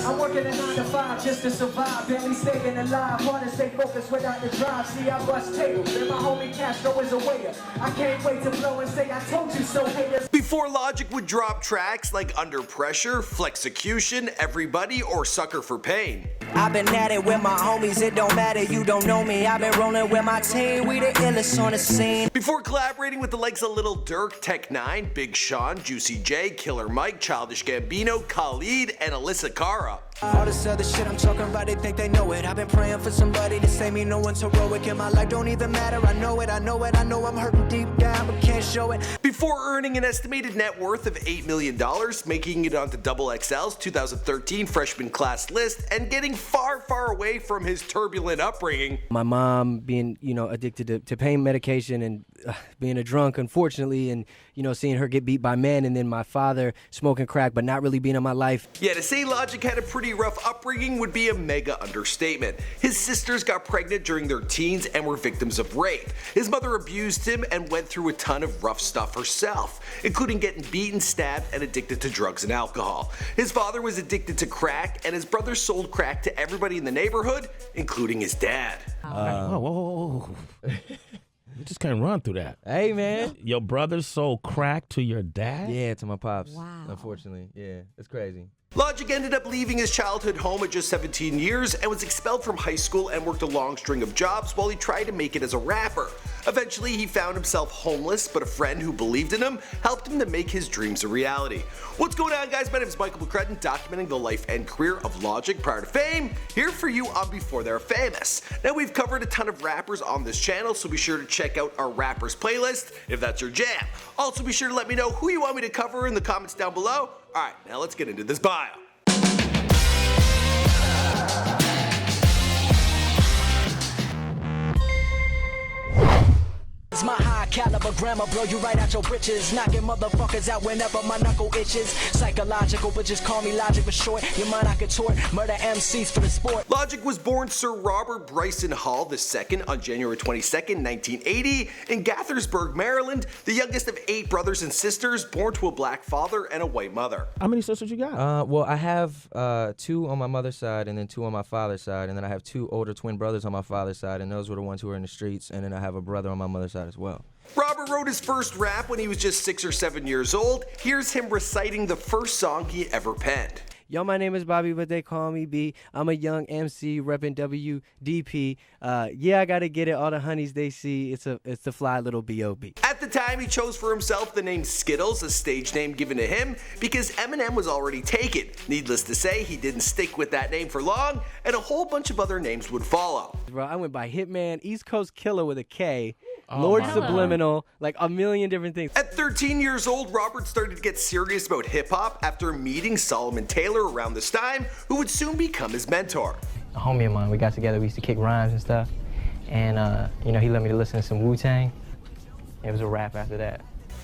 I'm working a 9 to 5 just to survive, barely staying alive. Hard to stay focused without the drive. See, I bust tables, and my homie Castro is a waiter. I can't wait to blow and say I told you so, haters. Before Logic would drop tracks like Under Pressure, Flexicution, Everybody, or Sucker for Pain. I've been at it with my homies, it don't matter, you don't know me. I've been rolling with my team, we the illest on the scene. Before collaborating with the likes of Lil Durk, Tech 9, Big Sean, Juicy J, Killer Mike, Childish Gambino, Khalid, and Alessia Cara. All this other shit I'm talking about, they think they know it. I've been praying for somebody to say me no one's heroic. In my life don't even matter, I know it, I know it, I know I'm hurting deep down, but can't show it. Before earning an estimated net worth of $8 million, making it onto XXL's 2013 freshman class list, and getting far, far away from his turbulent upbringing. My mom being, addicted to pain medication and being a drunk, unfortunately, and, seeing her get beat by men, and then my father smoking crack but not really being in my life. Yeah, to say Logic had a pretty rough upbringing would be a mega understatement. His sisters got pregnant during their teens and were victims of rape. His mother abused him and went through a ton of rough stuff herself, including getting beaten, stabbed, and addicted to drugs and alcohol. His father was addicted to crack, and his brother sold crack to everybody in the neighborhood, including his dad. Whoa. You just can't run through that. Hey, man. Your brother sold crack to your dad? Yeah, to my pops. Wow. Unfortunately, yeah, it's crazy. Logic ended up leaving his childhood home at just 17 years and was expelled from high school and worked a long string of jobs while he tried to make it as a rapper. Eventually, he found himself homeless, but a friend who believed in him helped him to make his dreams a reality. What's going on, guys? My name is Michael McCrudden, documenting the life and career of Logic prior to fame, here for you on Before They're Famous. Now, we've covered a ton of rappers on this channel, so be sure to check out our rappers playlist if that's your jam. Also, be sure to let me know who you want me to cover in the comments down below. Alright, now let's get into this bio. It's my high caliber grammar, blow you right out your britches. Knocking motherfuckers out whenever my knuckle itches. Psychological, but just call me Logic for short. Your mind I contort, murder MCs for the sport. Logic was born Sir Robert Bryson Hall II on January 22nd, 1980 in Gaithersburg, Maryland, the youngest of 8 brothers and sisters, born to a black father and a white mother. How many sisters you got? Well, I have 2 on my mother's side and then 2 on my father's side, and then I have 2 older twin brothers on my father's side, and those were the ones who were in the streets, and then I have a brother on my mother's side as well. Robert wrote his first rap when he was just 6 or 7 years old. Here's him reciting the first song he ever penned. Yo, my name is Bobby, but they call me B. I'm a young MC repping WDP. Yeah, I gotta get it. All the honeys they see, it's the fly little B.O.B. At the time, he chose for himself the name Skittles, a stage name given to him because Eminem was already taken. Needless to say, he didn't stick with that name for long, and a whole bunch of other names would follow. Bro, I went by Hitman, East Coast Killer with a K, Oh Lord my Subliminal, like a million different things. At 13 years old, Robert started to get serious about hip-hop after meeting Solomon Taylor around this time, who would soon become his mentor. A homie of mine, we got together, we used to kick rhymes and stuff, and he let me listen to some Wu-Tang. It was a rap after that.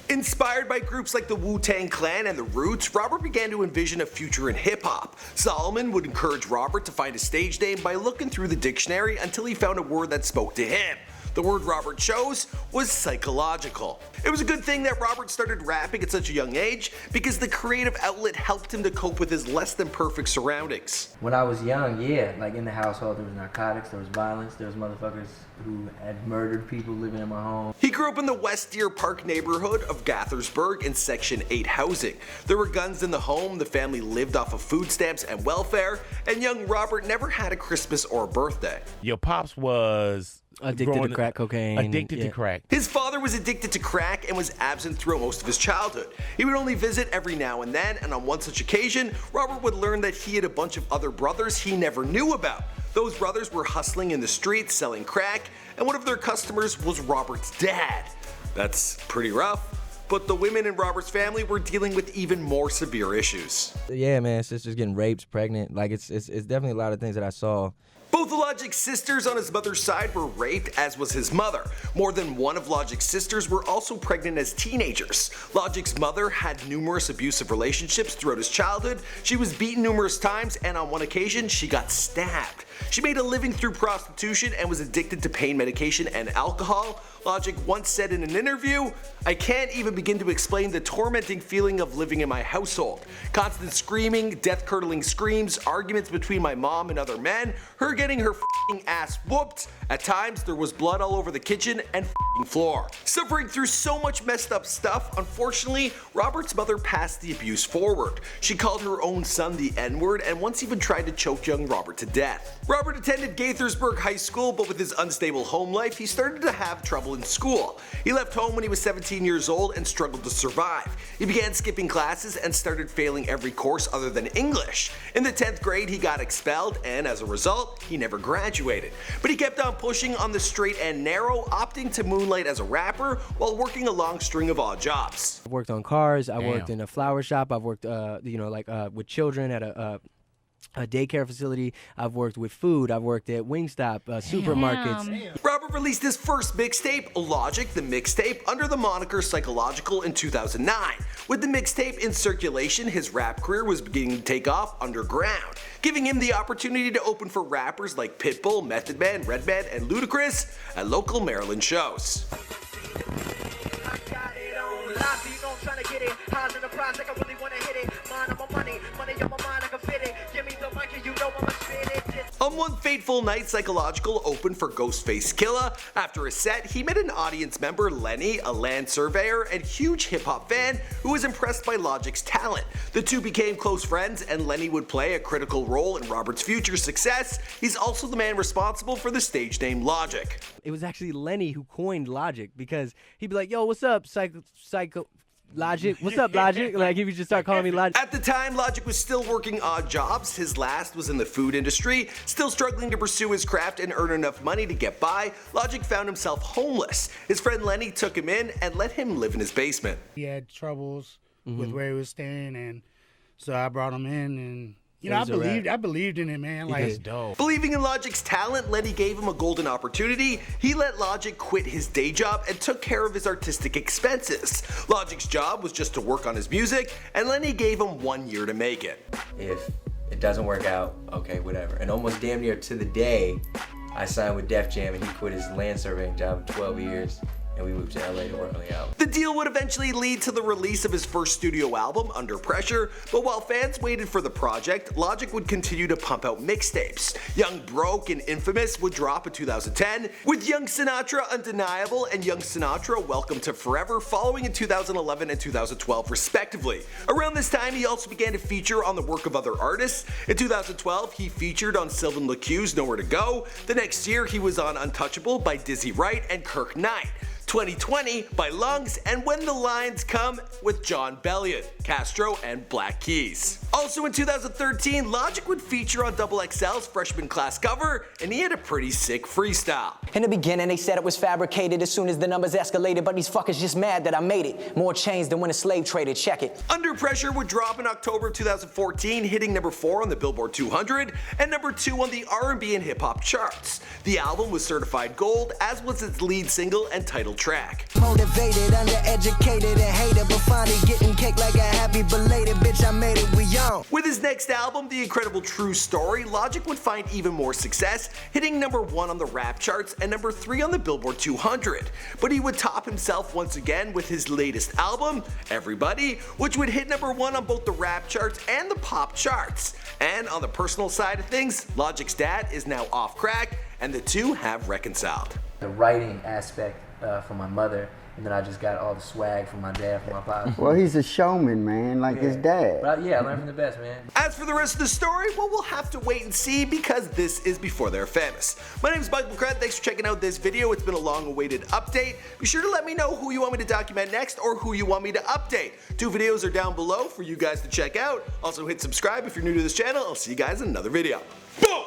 Inspired by groups like the Wu-Tang Clan and the Roots, Robert began to envision a future in hip-hop. Solomon would encourage Robert to find a stage name by looking through the dictionary until he found a word that spoke to him. The word Robert chose was psychological. It was a good thing that Robert started rapping at such a young age because the creative outlet helped him to cope with his less than perfect surroundings. When I was young, yeah, like in the household there was narcotics, there was violence, there was motherfuckers who had murdered people living in my home. He grew up in the West Deer Park neighborhood of Gaithersburg in Section 8 housing. There were guns in the home, the family lived off of food stamps and welfare, and young Robert never had a Christmas or a birthday. Your pops was Addicted to crack cocaine. Addicted to crack. His father was addicted to crack and was absent throughout most of his childhood. He would only visit every now and then, and on one such occasion, Robert would learn that he had a bunch of other brothers he never knew about. Those brothers were hustling in the streets, selling crack, and one of their customers was Robert's dad. That's pretty rough, but the women in Robert's family were dealing with even more severe issues. Yeah, man, sisters getting raped, pregnant, like it's definitely a lot of things that I saw. Both of Logic's sisters on his mother's side were raped, as was his mother. More than one of Logic's sisters were also pregnant as teenagers. Logic's mother had numerous abusive relationships throughout his childhood. She was beaten numerous times, and on one occasion she got stabbed. She made a living through prostitution and was addicted to pain medication and alcohol. Logic once said in an interview, "I can't even begin to explain the tormenting feeling of living in my household. Constant screaming, death-curdling screams, arguments between my mom and other men, her getting her f***ing ass whooped. At times there was blood all over the kitchen and f***ing floor." Suffering through so much messed up stuff, unfortunately, Robert's mother passed the abuse forward. She called her own son the N-word and once even tried to choke young Robert to death. Robert attended Gaithersburg High School, but with his unstable home life, he started to have trouble in school. He left home when he was 17 years old and struggled to survive. He began skipping classes and started failing every course other than English. In the 10th grade, he got expelled, and as a result, he never graduated. But he kept on pushing on the straight and narrow, opting to moonlight as a rapper while working a long string of odd jobs. I've worked on cars. I worked in a flower shop. I've worked, with children at a daycare facility. I've worked with food. I've worked at Wingstop, supermarkets. Robert released his first mixtape, Logic the Mixtape, under the moniker Psychological in 2009. With the mixtape in circulation, his rap career was beginning to take off underground, giving him the opportunity to open for rappers like Pitbull, Method Man, Redman, and Ludacris at local Maryland shows. On one fateful night, Psychological opened for Ghostface Killah. After a set, he met an audience member, Lenny, a land surveyor and huge hip-hop fan who was impressed by Logic's talent. The two became close friends, and Lenny would play a critical role in Robert's future success. He's also the man responsible for the stage name Logic. It was actually Lenny who coined Logic, because he'd be like, "Yo, what's up, Psycho Logic? What's up, Logic?" Like, he would just start calling me Logic. At the time, Logic was still working odd jobs. His last was in the food industry. Still struggling to pursue his craft and earn enough money to get by, Logic found himself homeless. His friend Lenny took him in and let him live in his basement. He had troubles with where he was staying, and so I brought him in, and I believed in it, man. Like, That's dope. Believing in Logic's talent, Lenny gave him a golden opportunity. He let Logic quit his day job and took care of his artistic expenses. Logic's job was just to work on his music, and Lenny gave him 1 year to make it. If it doesn't work out, okay, whatever. And almost damn near to the day, I signed with Def Jam, and he quit his land surveying job in 12 years. And we moved to LA to work on the album. The deal would eventually lead to the release of his first studio album, Under Pressure, but while fans waited for the project, Logic would continue to pump out mixtapes. Young Broke and Infamous would drop in 2010, with Young Sinatra Undeniable and Young Sinatra Welcome to Forever following in 2011 and 2012 respectively. Around this time, he also began to feature on the work of other artists. In 2012, he featured on Sylvan LaCue's Nowhere to Go. The next year, he was on Untouchable by Dizzy Wright and Kirk Knight. 2020 by Lungs, and When the Lions Come with John Bellion, Castro, and Black Keys. Also in 2013, Logic would feature on XXL's freshman class cover, and he had a pretty sick freestyle. In the beginning, they said it was fabricated as soon as the numbers escalated, but these fuckers just mad that I made it. More chains than when a slave traded, check it. Under Pressure would drop in October of 2014, hitting number 4 on the Billboard 200 and number 2 on the R&B and hip hop charts. The album was certified gold, as was its lead single and title track. Motivated, undereducated, and hated, but finally getting cake like a happy belated bitch. I made it, we on. With his next album, The Incredible True Story, Logic would find even more success, hitting number 1 on the rap charts and number 3 on the Billboard 200. But he would top himself once again with his latest album, Everybody, which would hit number 1 on both the rap charts and the pop charts. And on the personal side of things, Logic's dad is now off crack, and the two have reconciled. The writing aspect from my mother, and then I just got all the swag from my dad, from my pops. Well, he's a showman, man, like his dad. But I learned from the best, man. As for the rest of the story, well, we'll have to wait and see, because this is before they're famous. My name is Michael McCredd. Thanks for checking out this video. It's been a long-awaited update. Be sure to let me know who you want me to document next, or who you want me to update. 2 videos are down below for you guys to check out. Also, hit subscribe if you're new to this channel. I'll see you guys in another video. Boom!